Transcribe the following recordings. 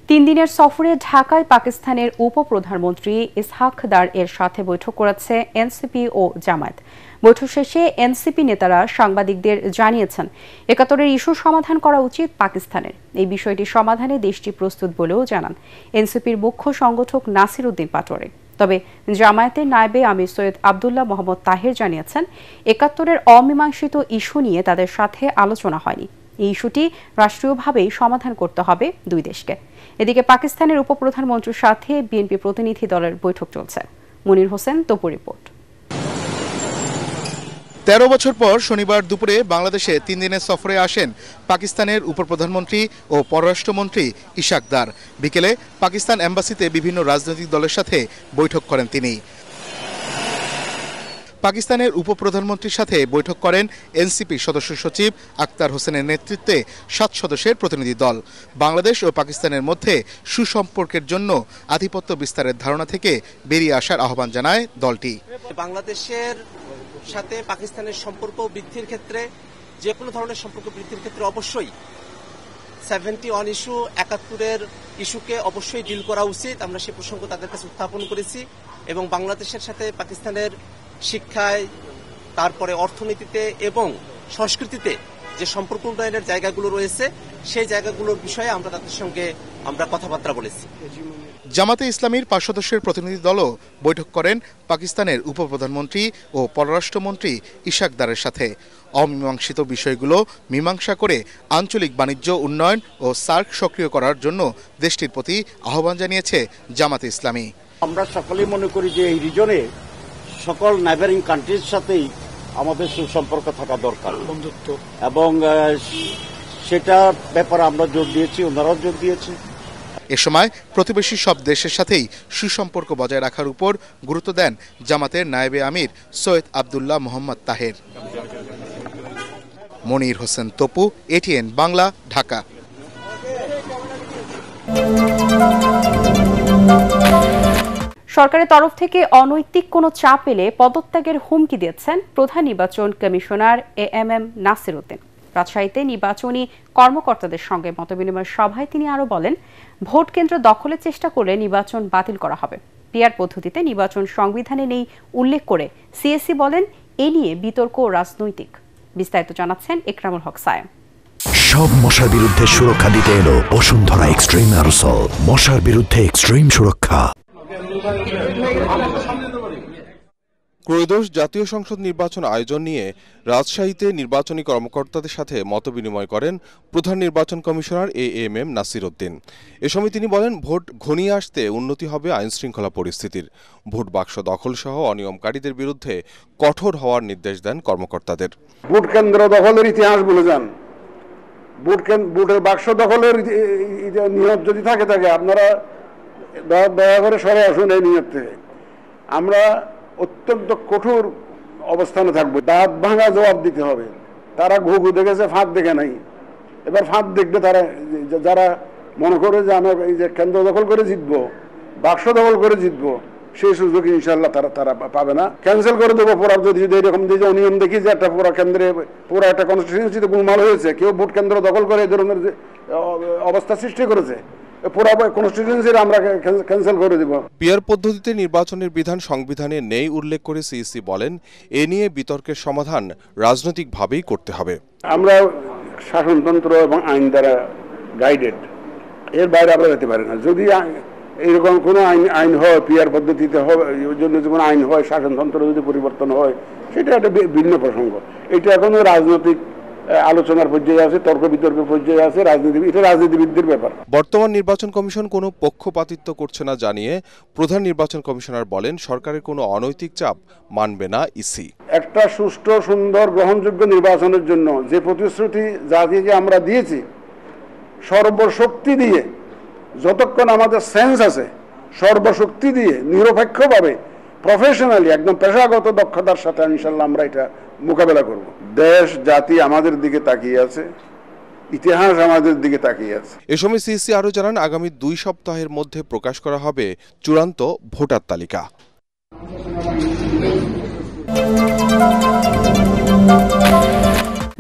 তিন দিনের সফরে ঢাকায় পাকিস্তানের উপপ্রধানমন্ত্রী ইসহাক দার এর সাথে বৈঠক করেছে এনসিপি ও জামায়াত। বৈঠক শেষে এনসিপি নেতারা সাংবাদিকদের জানিয়েছেন, ৭১-এর ইস্যু সমাধান করা উচিত পাকিস্তানের। এই বিষয়টি সমাধানে দেশটি প্রস্তুত বলেও জানান এনসিপির মুখ্য সংগঠক নাসির উদ্দিন পাটোয়ারি। তবে জামায়াতের নায়েবে আমির সৈয়দ আবদুল্লাহ মোহাম্মদ তাহের জানিয়েছেন, ৭১-এর অমীমাংসিত ইস্যু নিয়ে তাদের সাথে আলোচনা হয়নি। এই ইস্যুটি রাষ্ট্রীয়ভাবেই সমাধান করতে হবে দুই দেশকে। এদিকে পাকিস্তানের উপপ্রধানমন্ত্রীর সাথে বিএনপি প্রতিনিধি দলের বৈঠক চলছে। মনির হোসেন তপু রিপোর্ট। ১৩ বছর পর শনিবার দুপুরে বাংলাদেশে ৩ দিনের সফরে আসেন পাকিস্তানের উপপ্রধানমন্ত্রী ও পররাষ্ট্রমন্ত্রী ইশাক দার। বিকেলে পাকিস্তান এম্বাসিতে বিভিন্ন রাজনৈতিক দলের সাথে বৈঠক করেন তিনি। পাকিস্তানের উপপ্রধানমন্ত্রীর সাথে বৈঠক করেন এনসিপি সদস্য সচিব আক্তার হোসেনের নেতৃত্বে ৭ সদস্যের প্রতিনিধি দল। বাংলাদেশ ও পাকিস্তানের মধ্যে সুসম্পর্কের জন্য আধিপত্য বিস্তারের ধারণা থেকে বেরিয়ে আসার আহ্বান জানায় দলটি। বাংলাদেশের সাথে পাকিস্তানের সম্পর্ক বৃদ্ধির ক্ষেত্রে, যে কোনো ধরনের সম্পর্ক বৃদ্ধির ক্ষেত্রে অবশ্যই 71 ইস্যু, ৭১-এর ইস্যুকে অবশ্যই ডিল করা উচিত। আমরা সে প্রসঙ্গ তাদের কাছে উত্থাপন করেছি এবং বাংলাদেশের সাথে পাকিস্তানের শিক্ষায়, তারপরে অর্থনীতিতে এবং সংস্কৃতিতে যে সম্পর্ক উন্নয়নের জায়গাগুলো রয়েছে, সেই জায়গাগুলোর বিষয়ে আমরা তাদের সঙ্গে কথাবার্তা বলেছি। জামাতে ইসলামীর ৫ সদস্যের প্রতিনিধি দলও বৈঠক করেন পাকিস্তানের উপপ্রধানমন্ত্রী ও পররাষ্ট্রমন্ত্রী ইশাক দারের সাথে। অমীমাংসিত বিষয়গুলো মীমাংসা করে আঞ্চলিক বাণিজ্য উন্নয়ন ও সার্ক সক্রিয় করার জন্য দেশটির প্রতি আহ্বান জানিয়েছে জামাতে ইসলামী। আমরা সকলেই মনে করি যে এই রিজনে সকল নেইবারিং কান্ট্রির সাথেই আমাদের সুসম্পর্ক থাকা দরকার, বন্ধুত্ব, এবং সেটা ব্যাপারে আমরা জোর দিয়েছি, ওনারাও জোর দিয়েছে। এ সময় প্রতিবেশী সব দেশের সাথেই সুসম্পর্ক বজায় রাখার উপর গুরুত্ব দেন জামাতের নায়েবে আমির সৈয়দ আবদুল্লাহ মোহাম্মদ তাহের। মনির হোসেন তপু, এটিএন বাংলা, ঢাকা। সরকারের তরফ থেকে অনৈতিক কোনো চাপ এলে পদত্যাগের হুমকি দিয়েছেন প্রধান নির্বাচন কমিশনার এএমএম নাসির উদ্দিন। রাজশাহীতে নির্বাচনী কর্মকর্তাদের সঙ্গে মতবিনিময় সভায় তিনি আরও বলেন, ভোট কেন্দ্র দখলের চেষ্টা করলে নির্বাচন বাতিল করা হবে। পিআর পদ্ধতিতে নির্বাচন সংবিধানে নেই উল্লেখ করে সিএসি বলেন, এ নিয়ে বিতর্ক রাজনৈতিক। বিস্তারিত জানাচ্ছেন একরামুল হক সায়েম। সব মশার বিরুদ্ধে সুরক্ষা দিতে এলো বসুন্ধরা এক্সট্রিম অ্যারোসল, মশার বিরুদ্ধে এক্সট্রিম সুরক্ষা। ত্রয়োদশ জাতীয় সংসদ নির্বাচন আয়োজন নিয়ে রাজশাহীতে নির্বাচনী কর্মকর্তাদের সাথে মতবিনিময় করেন প্রধান নির্বাচন কমিশনার এএমএম নাসির উদ্দিন। এ সময় তিনি বলেন, ভোট ঘনিয়ে আসতে উন্নতি হবে আইনশৃঙ্খলা পরিস্থিতির। ভোট বাক্স দখল সহ অনিয়মকারীদের বিরুদ্ধে কঠোর হওয়ার নির্দেশ দেন কর্মকর্তাদের। ভোট কেন্দ্র দখলের ইতিহাস বলে যান, ভোটের বাক্স দখলের নিয়ত যদি থাকে আপনারা দয়া করে সরে আসুন এই নিয়ত থেকে। আমরা অত্যন্ত কঠোর অবস্থানে থাকবো, দাঁত ভাঙা জবাব দিতে হবে। তারা ঘুঘু দেখেছে, ফাঁদ দেখে নাই। এবার ফাঁদ দেখবে তারা, যারা মনে করে যে আমরা এই যে কেন্দ্র দখল করে জিতবো, বাক্স দখল করে জিতবো, সেই সুযোগ ইনশাল্লাহ তারা পাবে না। ক্যান্সেল করে দেবো পুরা, যদি এরকম যে অনিয়ম দেখি যে একটা পুরা কেন্দ্রে, পুরা একটা কনস্টিটিউয়েন্সিতে গোলমাল হয়েছে, কেউ ভোট কেন্দ্র দখল করে এই ধরনের অবস্থা সৃষ্টি করেছে, পিআর পদ্ধতিতে নির্বাচনের বিধান সংবিধানে নেই উল্লেখ করে সিইসি বলেন, এ নিয়ে বিতর্কের সমাধান রাজনৈতিকভাবেই করতে হবে। আমরা শাসনতন্ত্র এবং আইন দ্বারা গাইডেড, এর বাইরে আমরা যেতে পারি না। যদি এইরকম কোনো আইন হয়, পিআর পদ্ধতিতে হবে, ওই জন্য কোনো আইন হয়, শাসনতন্ত্র যদি পরিবর্তন হয়, সেটা একটা ভিন্ন প্রসঙ্গ। এটা এখনো রাজনৈতিক আলোচনার পর্যায়ে আছে, তর্ক বিতর্কের পর্যায়ে আছে, এটা রাজনীতিবিদদের ব্যাপার। বর্তমান নির্বাচন কমিশন কোনো পক্ষপাতিত্ব করছে না জানিয়ে প্রধান নির্বাচন কমিশনার বলেন, সরকারের কোনো অনৈতিক চাপ মানবে না ইসি। একটা সুষ্ঠু, সুন্দর, গ্রহণযোগ্য নির্বাচনের জন্য যে প্রতিশ্রুতি জাতিকে আমরা দিয়েছি, সর্বশক্তি দিয়ে, যতক্ষণ আমাদের সেন্স আছে, সর্বশক্তি দিয়ে নিরপেক্ষভাবে, প্রফেশনালি, একদম পেশাগত দক্ষতার সাথে ইনশাল্লাহ আমরা এটা মোকাবেলা করব। দেশ জাতি আমাদের দিকে তাকিয়ে আছে, ইতিহাস আমাদের দিকে তাকিয়ে আছে। এ সময় সিইসি আরও জানান, আগামী 2 সপ্তাহের মধ্যে প্রকাশ করা হবে চূড়ান্ত ভোটার তালিকা।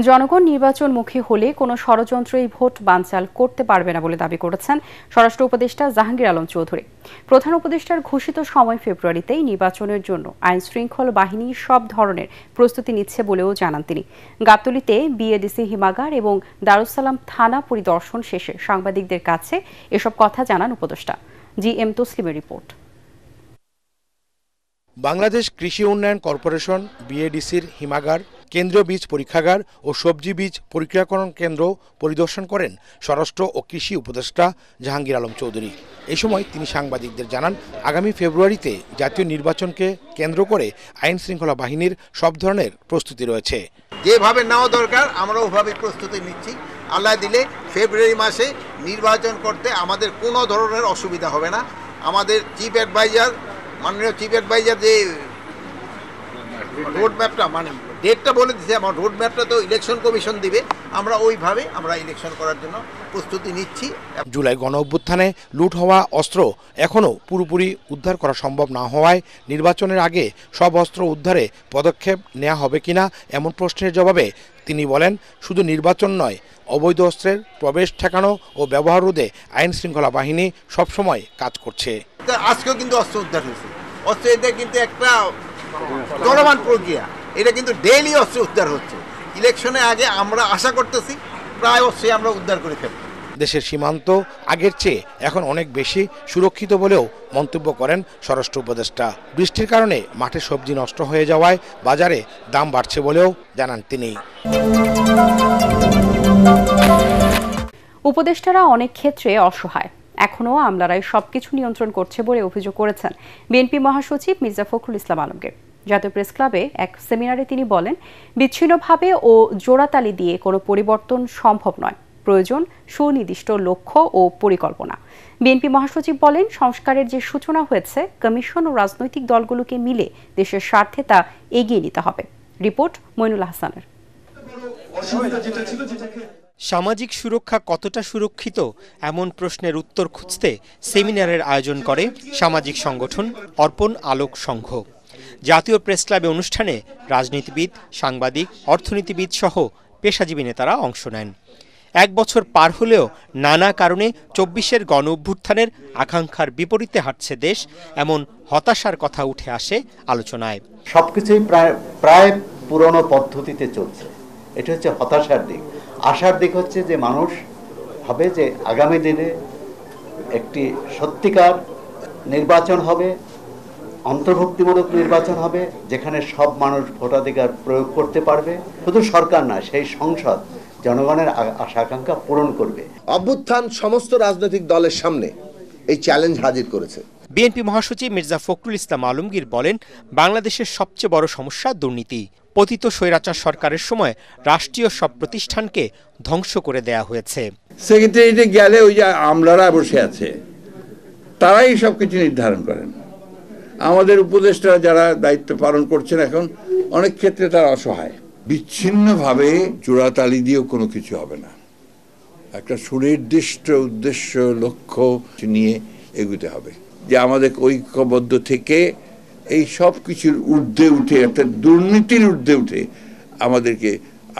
জনগণ নির্বাচনমুখী হলে কোনো ষড়যন্ত্রই ভোট বানচাল করতে পারবে না বলে দাবি করেছেন স্বরাষ্ট্র উপদেষ্টা জাহাঙ্গীর আলম চৌধুরী। প্রধান উপদেষ্টার ঘোষিত সময় ফেব্রুয়ারিতেই নির্বাচনের জন্য আইন শৃঙ্খলা বাহিনী সব ধরনের প্রস্তুতি নিচ্ছে বলেও জানান তিনি। গাবতলীতে বিএডিসি হিমাগার এবং দারুসালাম থানা পরিদর্শন শেষে সাংবাদিকদের কাছে এসব কথা জানান উপদেষ্টা। GM তসলিমের report. বাংলাদেশ কৃষি উন্নয়ন কর্পোরেশন বিএডিসির হিমাগার, কেন্দ্রীয় বীজ পরীক্ষাগার ও সবজি বীজ পরিক্রিয়াকরণ কেন্দ্র পরিদর্শন করেন স্বরাষ্ট্র ও কৃষি উপদেষ্টা জাহাঙ্গীর আলম চৌধুরী। এই সময় তিনি সাংবাদিকদের জানান, আগামী ফেব্রুয়ারিতে জাতীয় নির্বাচনকে কেন্দ্র করে আইন শৃঙ্খলা বাহিনীর সব ধরনের প্রস্তুতি রয়েছে। যেভাবে নেওয়া দরকার আমরা ওভাবে প্রস্তুতি নিচ্ছি। আল্লাহ দিলে ফেব্রুয়ারি মাসে নির্বাচন করতে আমাদের কোনো ধরনের অসুবিধা হবে না। আমাদের চিফ অ্যাডভাইজার, মাননীয় চিফ অ্যাডভাইজার যে রোড ম্যাপটা মানে ডেটটা বলে দিচ্ছে, আমার রোড ম্যাপটা তো ইলেকশন কমিশন দিবে, আমরা ওইভাবে আমরা ইলেকশন করার জন্য প্রস্তুতি নিচ্ছি। জুলাই গণ অভ্যুত্থানে লুট হওয়া অস্ত্র এখনও পুরোপুরি উদ্ধার করা সম্ভব না হওয়ায় নির্বাচনের আগে সব অস্ত্র উদ্ধারে পদক্ষেপ নেওয়া হবে কিনা এমন প্রশ্নের জবাবে তিনি বলেন, শুধু নির্বাচন নয়, অবৈধ অস্ত্রের প্রবেশ ঠেকানো ও ব্যবহার রোধে আইন শৃঙ্খলা বাহিনী সবসময় কাজ করছে। আজকেও কিন্তু অস্ত্র উদ্ধার হয়েছে। অস্ত্র এটা কিন্তু একটা চলমান প্রক্রিয়া, এটা কিন্তু ডেইলি অস্ত্র উদ্ধার হচ্ছে। ইলেকশনের আগে আমরা আশা করতেছি প্রায় অস্ত্রই আমরা উদ্ধার করে ফেলব। দেশের সীমান্ত আগের চেয়ে এখন অনেক বেশি সুরক্ষিত বলেও মন্তব্য করেন স্বরাষ্ট্র উপদেষ্টা। বৃষ্টির কারণে মাঠে সবজি নষ্ট হয়ে যাওয়ায় বাজারে দাম বাড়ছে বলেও জানান তিনি। উপদেষ্টারা অনেক ক্ষেত্রে অসহায়, এখনও আমলারাই সবকিছু নিয়ন্ত্রণ করছে বলে অভিযোগ করেছেন বিএনপি মহাসচিব মির্জা ফখরুল ইসলাম আলমগীর। জাতীয় প্রেস ক্লাবে এক সেমিনারে তিনি বলেন, বিচ্ছিন্নভাবে ও জোড়াতালি দিয়ে কোনো পরিবর্তন সম্ভব নয়, প্রয়োজন সুনির্দিষ্ট লক্ষ্য ও পরিকল্পনা। বিএনপি মহাসচিব বলেন, সংস্কারের যে সূচনা হয়েছে, কমিশন ও রাজনৈতিক দলগুলোকে মিলে দেশের স্বার্থে তা এগিয়ে নিতে হবে। রিপোর্ট মইনুল হাসানের। সামাজিক সুরক্ষা কতটা সুরক্ষিত এমন প্রশ্নের উত্তর খুঁজতে সেমিনারের আয়োজন করে সামাজিক সংগঠন অর্পণ আলোক সংঘ। জাতীয় প্রেস ক্লাবে অনুষ্ঠানে রাজনীতিবিদ, সাংবাদিক, অর্থনীতিবিদ সহ পেশাজীবী নেতারা অংশ নেন। এক বছর পার হলেও নানা কারণে ২৪-এর গণ অভ্যুত্থানের আকাঙ্ক্ষার বিপরীতে হাঁটছে দেশ, এমন হতাশার কথা উঠে আসে আলোচনায়। সবকিছুই প্রায় পুরনো পদ্ধতিতে চলছে, এটা হচ্ছে হতাশার দিক। আশার দিক হচ্ছে যে মানুষ ভাবে যে আগামী দিনে একটি সত্যিকার নির্বাচন হবে, অন্তর্ভুক্তিমূলক নির্বাচন হবে, যেখানে সব মানুষ ভোটাধিকার প্রয়োগ করতে পারবে। শুধু সরকার না, সেই সংসদ জনগণের আশা আকাঙ্ক্ষা পূরণ করবে। অভ্যুত্থান সমস্ত রাজনৈতিক দলের সামনে এই চ্যালেঞ্জ হাজির করেছে। বিএনপি মহাসচিব মির্জা ফখরুল ইসলাম আলমগীর বলেন, বাংলাদেশের সবচেয়ে বড় সমস্যা দুর্নীতি। পতিত স্বৈরাচার সরকারের সময় রাষ্ট্রীয় সব প্রতিষ্ঠানকে ধ্বংস করে দেয়া হয়েছে। সেক্রেটারিয়েটে গেলে ওই যে আমলারা বসে আছে, তারাই সবকিছু নির্ধারণ করেন। আমাদের উপদেষ্টারা যারা দায়িত্ব পালন করছেন এখন অনেক ক্ষেত্রে তারা অসহায়। বিচ্ছিন্নভাবে জোড়াতালি দিয়েও কোনো কিছু হবে না, একটা সুনির্দিষ্ট উদ্দেশ্য লক্ষ্য নিয়ে এগুতে হবে, যে আমাদের ঐক্যবদ্ধ থেকে এই সব কিছুর ঊর্ধ্বে উঠে, একটা দুর্নীতির ঊর্ধ্বে উঠে আমাদেরকে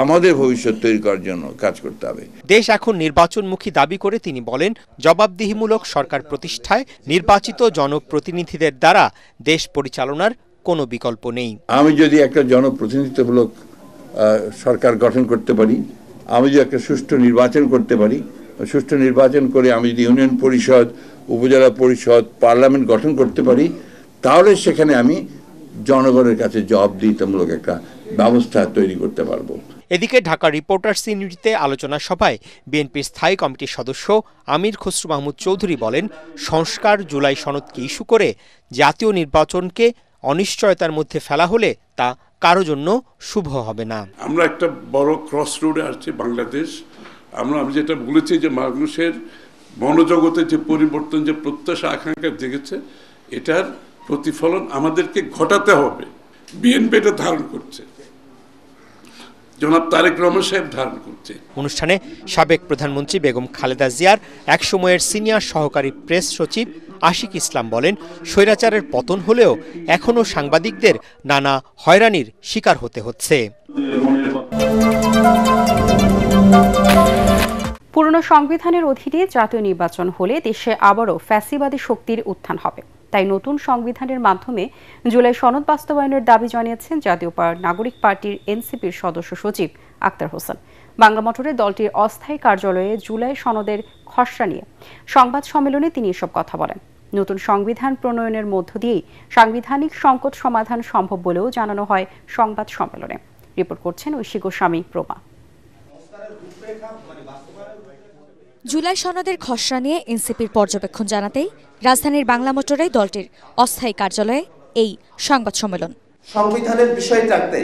আমাদের ভবিষ্যৎ তৈরি করার জন্য কাজ করতে হবে। দেশ এখন নির্বাচনমুখী দাবি করে তিনি বলেন, জবাবদিহিমূলক সরকার প্রতিষ্ঠায় নির্বাচিত জনপ্রতিনিধিদের দ্বারা দেশ পরিচালনার কোনো বিকল্প নেই। আমি যদি একটা জনপ্রতিনিধিত্বমূলক সরকার গঠন করতে পারি, আমি যদি একটা সুষ্ঠু নির্বাচন করতে পারি, সুষ্ঠু নির্বাচন করে আমি যদি ইউনিয়ন পরিষদ, উপজেলা পরিষদ, পার্লামেন্ট গঠন করতে পারি, তাহলে সেখানে আমি জনগণের কাছে জবাবদিহিতামূলক একটা ব্যবস্থা তৈরি করতে পারবো। এদিকে ঢাকা রিপোর্টার্স ইউনিটিতে আলোচনা সভায় বিএনপির স্থায়ী কমিটির সদস্য আমির খসরু মাহমুদ চৌধুরী বলেন, সংস্কার জুলাই সনদকে ইস্যু করে জাতীয় নির্বাচনকে অনিশ্চয়তার মধ্যে ফেলা হলে তা কারো জন্য শুভ হবে না। আমরা একটা বড় ক্রস রোডে আসছে বাংলাদেশ। আমি যেটা বলেছি যে মানুষের মনোজগতের যে পরিবর্তন, যে প্রত্যাশা আকাঙ্ক্ষা জেগেছে, এটার প্রতিফলন আমাদেরকে ঘটাতে হবে। বিএনপি এটা ধারণ করছে, জনাব তারেক রহমান সাহেব ধারণ করছে। অনুষ্ঠানে সাবেক প্রধানমন্ত্রী বেগম খালেদা জিয়ার একসময়ের সিনিয়র সহকারী প্রেস সচিব আশিক ইসলাম বলেন, স্বৈরাচারের পতন হলেও এখনও সাংবাদিকদের নানা হয়রানির শিকার হতে হচ্ছে। পুরনো সংবিধানের অধীনে জাতীয় নির্বাচন হলে দেশে আবারও ফ্যাসিবাদী শক্তির উত্থান হবে। তাই নতুন সংবিধানের মাধ্যমে জুলাই সনদ বাস্তবায়নের দাবি জানিয়েছেন জাতীয় নাগরিক পার্টির এনসিপির সদস্য সচিব আক্তার হোসেন। বাংলা মোটরে দলটির অস্থায়ী কার্যালয়ে জুলাই সনদের খসড়া নিয়ে সংবাদ সম্মেলনে তিনি এসব কথা বলেন। নতুন সংবিধান প্রণয়নের মধ্য দিয়েই সাংবিধানিক সংকট সমাধান সম্ভব বলেও জানানো হয় সংবাদ সম্মেলনে। রিপোর্ট করছেন ঐশী গোস্বামী প্রভা। জুলাই সনদের খসড়া নিয়ে এনসিপির পর্যবেক্ষণ জানাতেই রাজধানীর বাংলা মোটরে দলটির অস্থায়ী কার্যালয়ে এই সংবাদ সম্মেলন। সংবিধানের বিষয় থাকতে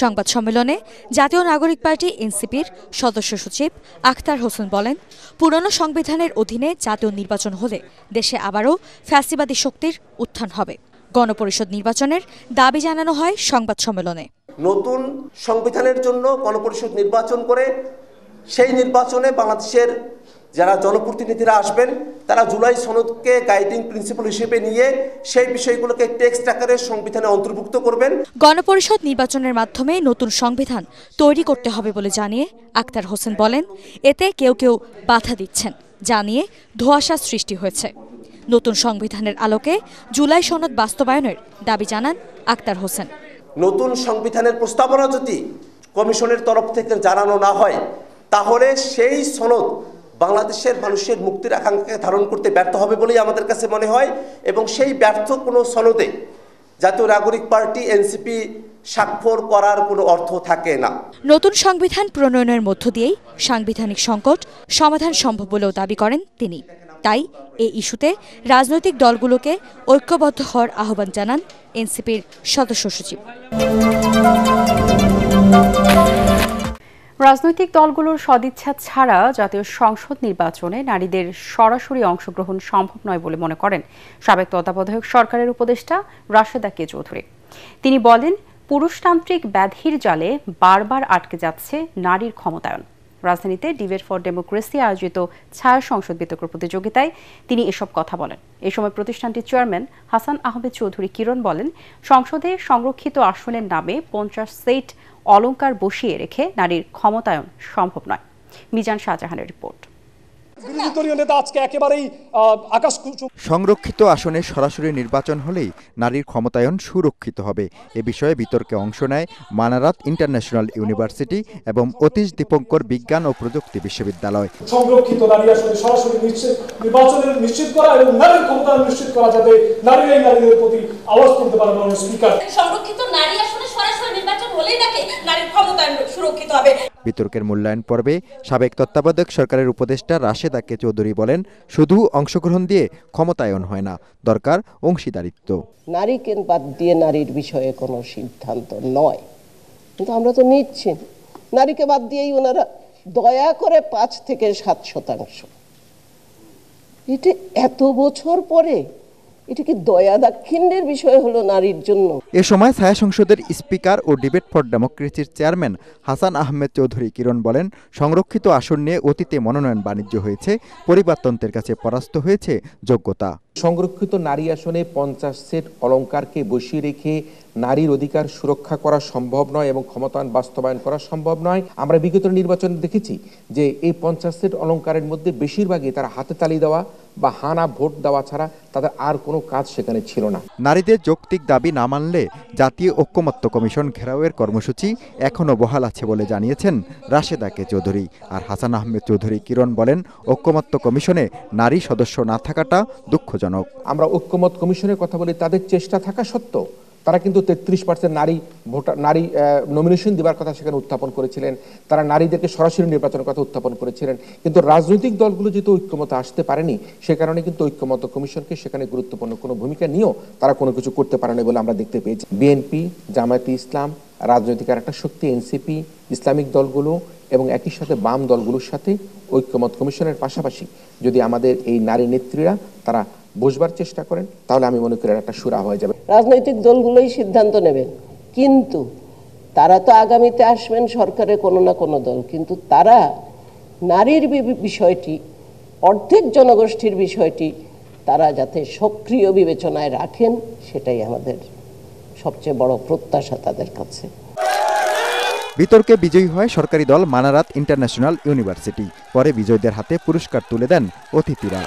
সংবাদ সম্মেলনে জাতীয় নাগরিক পার্টি এনসিপির সদস্য সচিব আখতার হোসেন বলেন, পুরনো সংবিধানের অধীনে জাতীয় নির্বাচন হলে দেশে আবারও ফ্যাসিবাদী শক্তির উত্থান হবে। গণপরিষদ নির্বাচনের দাবি জানানো হয় সংবাদ সম্মেলনে। নতুন সংবিধানের জন্য গণপরিষদ নির্বাচন করে সেই নির্বাচনে বাংলাদেশের যারা জনপ্রতিনিধিরা আসবেন তারা জুলাই সনদকে গাইডিং প্রিন্সিপাল হিসেবে নিয়ে সেই বিষয়গুলোকে টেক্সট আকারে সংবিধানে অন্তর্ভুক্ত করবেন। গণপরিষদ নির্বাচনের মাধ্যমে নতুন সংবিধান তৈরি করতে হবে বলে জানিয়ে আক্তার হোসেন বলেন, এতে কেউ কেউ বাধা দিচ্ছেন, যা নিয়ে ধোঁয়াশা সৃষ্টি হয়েছে। নতুন সংবিধানের আলোকে জুলাই সনদ বাস্তবায়নের দাবি জানান আক্তার হোসেন। নতুন সংবিধানের প্রস্তাবনা যদি কমিশনের তরফ থেকে জানানো না হয় তাহলে সেই সনদ বাংলাদেশের মানুষের মুক্তির আকাঙ্ক্ষাকে ধারণ করতে ব্যর্থ হবে বলেই আমাদের কাছে মনে হয়, এবং সেই ব্যর্থ কোনো সনদে জাতীয় নাগরিক পার্টি এনসিপি স্বাক্ষর করার কোনো অর্থ থাকে না। নতুন সংবিধান প্রণয়নের মধ্য দিয়েই সাংবিধানিক সংকট সমাধান সম্ভব বলেও দাবি করেন তিনি। তাই এই ইস্যুতে রাজনৈতিক দলগুলোকে ঐক্যবদ্ধ হওয়ার আহ্বান জানান এনসিপির সদস্য সচিব। রাজনৈতিক দলগুলোর সদিচ্ছা ছাড়া জাতীয় সংসদ নির্বাচনে নারীদের সরাসরি অংশগ্রহণ সম্ভব নয় বলে মনে করেন সাবেক তত্ত্বাবধায়ক সরকারের উপদেষ্টা রাশেদা কে চৌধুরী। তিনি বলেন, পুরুষতান্ত্রিক ব্যাধির জালে বারবার আটকে যাচ্ছে নারীর ক্ষমতায়ন। রাজধানীতে ডিবেট ফর ডেমোক্রেসি আয়োজিত ছায়া সংসদ বিতর্ক প্রতিযোগিতায় তিনি এসব কথা বলেন। এ সময় প্রতিষ্ঠানটির চেয়ারম্যান হাসান আহমেদ চৌধুরী কিরণ বলেন, সংসদে সংরক্ষিত আসনের নামে 50 সেট অলংকার বসিয়ে রেখে নারীর ক্ষমতায়ন সম্ভব নয়। মিজান শাহজাহানের রিপোর্ট। সংরক্ষিত আসনে সরাসরি নির্বাচন হলেই নারীর ক্ষমতায়ন সুরক্ষিত হবে। এ বিষয়ে বিতর্কে অংশ নেয় মানারাত ইন্টারন্যাশনাল ইউনিভার্সিটি এবং অতীশ দীপঙ্কর বিজ্ঞান ও প্রযুক্তি বিশ্ববিদ্যালয়। সংরক্ষিত নারী আসনে সরাসরি নির্বাচনের নিশ্চিত করা এবং নারীর ক্ষমতায়ন নিশ্চিত করা, যাতে নারীদের প্রতি আওয়াজ তুলতে পারে মাননীয় স্পিকার। সংরক্ষিত নারী আসনে সরাসরি নির্বাচন হলেই নাকি নারীর ক্ষমতায়ন সুরক্ষিত হবে। বিতর্কের মূল্যায়ন পর্বে সাবেক তত্ত্বাবধায়ক সরকারের উপদেষ্টা রাশেদা কে চৌধুরী বলেন, শুধু অংশগ্রহণ দিয়ে ক্ষমতায়ন হয় না, দরকার অংশীদারিত্ব। নারীকে বাদ দিয়ে নারীর বিষয়ে কোনো সিদ্ধান্ত নয়, কিন্তু আমরা তো নিচ্ছি নারীকে বাদ দিয়েই ওনারা দয়া করে 5 থেকে 7%। এটা এত বছর পরে এটা কি দয়া দাক্ষিণ্যের বিষয় হলো নারীর জন্য? এ সময় ছায়া সংসদের স্পিকার ও ডিবেট ফর ডেমোক্রেসির চেয়ারম্যান হাসান আহমেদ চৌধুরী কিরণ বলেন, সংরক্ষিত আসন নিয়ে অতীতে মনোনয়ন বাণিজ্য হয়েছে, পরিবারতন্ত্রের কাছে পরাস্ত হয়েছে যোগ্যতা। সংরক্ষিত নারী আসনে 50 সেট অলংকারকে বসিয়ে রেখে নারীর অধিকার সুরক্ষা করা সম্ভব নয় এবং ক্ষমতায়ন বাস্তবায়ন করা সম্ভব নয়। আমরা বিগত নির্বাচনে দেখেছি যে এই 50 সেট অলংকারের মধ্যে বেশিরভাগই তারা হাতে তালি দেওয়া বা হানা ভোট দেওয়া ছাড়া তাদের আর কোনো কাজ সেখানে ছিল না। নারীদের যৌক্তিক দাবি না মানলে জাতীয় ঐক্যমত্য কমিশন ঘেরাওয়ের কর্মসূচি এখনো বহাল আছে বলে জানিয়েছেন রাশেদা কে চৌধুরী। আর হাসান আহমেদ চৌধুরী কিরণ বলেন, ঐক্যমত্য কমিশনে নারী সদস্য না থাকাটা দুঃখজনক। আমরা ঐক্যমত কমিশনের কথা বলি, তাদের চেষ্টা থাকা সত্ত্বেও তারা কিন্তু 33% নারী নমিনেশন দেওয়ার কথা সেখানে উত্থাপন করেছিলেন। তারা নারীদেরকে সরাসরি নির্বাচনের কথা উত্থাপন করেছিলেন, কিন্তু রাজনৈতিক দলগুলো যেহেতু ঐক্যমত আসতে পারেনি, সে কারণে কিন্তু ঐক্যমত কমিশনকে সেখানে গুরুত্বপূর্ণ কোনো ভূমিকা নিয়েও তারা কোনো কিছু করতে পারেনি বলে আমরা দেখতে পেয়েছি। বিএনপি, জামায়াতে ইসলাম, রাজনৈতিক আর একটা শক্তি এনসিপি, ইসলামিক দলগুলো এবং একই সাথে বাম দলগুলোর সাথে ঐক্যমত কমিশনের পাশাপাশি যদি আমাদের এই নারী নেত্রীরা তারা বসবার চেষ্টা করেন, তাহলে আমি মনে করি একটা সুরা হয়ে যাবে। রাজনৈতিক দলগুলোই সিদ্ধান্ত নেবেন, কিন্তু তারা তো আগামীতে আসবেন সরকারে কোনো না কোনো দল, কিন্তু তারা নারীর বিষয়টি, অর্ধেক জনগোষ্ঠীর বিষয়টি তারা যাতে সক্রিয় বিবেচনায় রাখেন, সেটাই আমাদের সবচেয়ে বড় প্রত্যাশা তাদের কাছে। বিতর্কে বিজয়ী হয় সরকারি দল মানারাত ইন্টারন্যাশনাল ইউনিভার্সিটি। পরে বিজয়ীদের হাতে পুরস্কার তুলে দেন অতিথিরা।